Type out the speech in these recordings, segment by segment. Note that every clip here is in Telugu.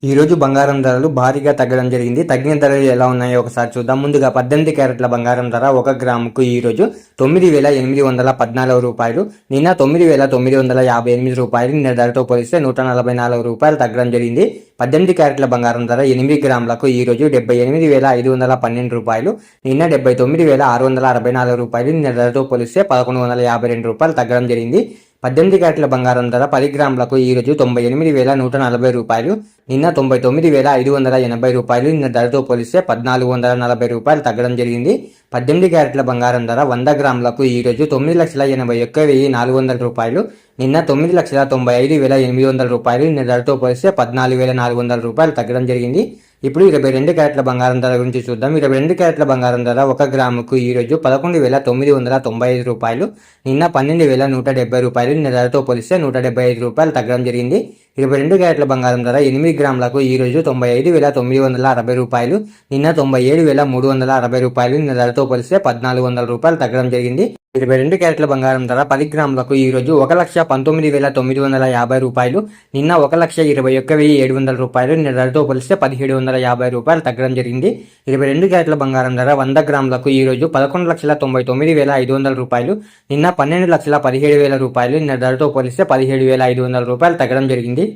ఈ రోజు బంగారం ధరలు భారీగా తగ్గడం జరిగింది. తగ్గిన ధరలు ఎలా ఉన్నాయో ఒకసారి చూద్దాం. ముందుగా 18 క్యారెట్ల బంగారం ధర 1 గ్రాముకు ఈ రోజు 9,814 రూపాయలు, నిన్న 9,958 రూపాయలు. నిన్న ధరతో పోలిస్తే 144 రూపాయలు తగ్గడం జరిగింది. 18 క్యారెట్ల బంగారం ధర 8 గ్రాములకు ఈ రోజు 78,512 రూపాయలు, నిన్న 79,664 రూపాయలు. నిన్న ధరతో పోలిస్తే 1,152 రూపాయలు తగ్గడం జరిగింది. 18 క్యారెట్ల బంగారం ధర 10 గ్రాములకు ఈ రోజు 98,140 రూపాయలు, నిన్న 99,580 రూపాయలు. నిన్న ధరతో పోలిస్తే 1,440 రూపాయలు తగ్గడం జరిగింది. 18 క్యారెట్ల బంగారం ధర 100 గ్రాములకు ఈ రోజు 9,81,400 రూపాయలు, నిన్న 9,95,800 రూపాయలు. నిన్న ధరతో పోలిస్తే 14,400 రూపాయలు తగ్గడం జరిగింది. ఇప్పుడు 22 క్యారెట్ల బంగారం ధర గురించి చూద్దాం. 22 క్యారెట్ల బంగారం ధర 1 గ్రాముకు ఈ రోజు 11,995 రూపాయలు, నిన్న 12,170 రూపాయలు. నిన్న ధరతో పోలిస్తే 175 రూపాయలు తగ్గడం జరిగింది. 22 క్యారెట్ల బంగారం ధర 8 గ్రాములకు ఈ రోజు 95,960 రూపాయలు, నిన్న 97,360 రూపాయలు. నిన్న ధరతో పోలిస్తే 1,400 రూపాయలు తగ్గడం జరిగింది. 22 క్యారెట్ల బంగారం ధర 10 గ్రాములకు ఈ రోజు 1,19,950 రూపాయలు, నిన్న 1,21,700 రూపాయలు. నిన్న ధరతో పోలిస్తే 1,750 రూపాయలు తగ్గడం జరిగింది. 22 క్యారెట్ల బంగారం ధర 100 గ్రాములకు ఈ రోజు 11,99,500 రూపాయలు, నిన్న 12,17,000 రూపాయలు. నిన్న ధరతో పోలిస్తే 17,500 రూపాయలు తగ్గడం జరిగింది.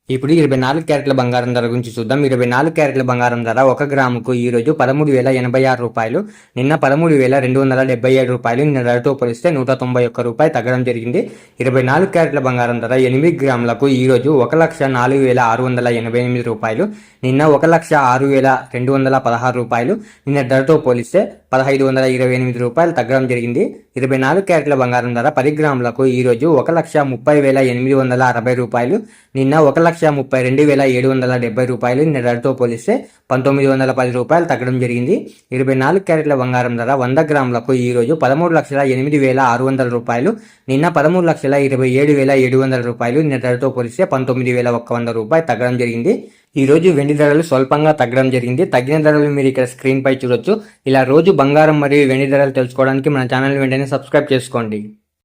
ఇప్పుడు 24 క్యారెట్ల బంగారం ధర గురించి చూద్దాం. 24 క్యారెట్ల బంగారం ధర 1 గ్రాముకు ఈ రోజు 13,086 రూపాయలు, నిన్న 13,277 రూపాయలు. నిన్న ధరతో పోలిస్తే 191 రూపాయలు తగ్గడం జరిగింది. 24 క్యారెట్ల బంగారం ధర 8 గ్రాములకు ఈ రోజు 1,04,688 రూపాయలు, నిన్న 1,06,216 రూపాయలు. నిన్న ధరతో పోలిస్తే 1,528 రూపాయలు తగ్గడం జరిగింది. 24 క్యారెట్ల బంగారం ధర 10 గ్రాములకు ఈ రోజు 1,30,860 రూపాయలు, నిన్న 1,32,770 రూపాయలు. నిన్న ధరతో పోలిస్తే 1,910 రూపాయలు తగ్గడం జరిగింది. 24 క్యారెట్ల బంగారం ధర 100 గ్రాములకు ఈ రోజు 13,08,600 రూపాయలు, నిన్న 13,27,700 రూపాయలు. నిన్న ధరతో పోలిస్తే 19,100 రూపాయలు తగ్గడం జరిగింది. ఈ రోజు వెండి ధరలు స్వల్పంగా తగ్గడం జరిగింది. తగ్గిన ధరలు మీరు ఇక్కడ స్క్రీన్ పై చూడొచ్చు. ఇలా రోజు బంగారం మరియు వెండి ధరలు తెలుసుకోవడానికి మన ఛానల్ వెంటనే సబ్స్క్రైబ్ చేసుకోండి.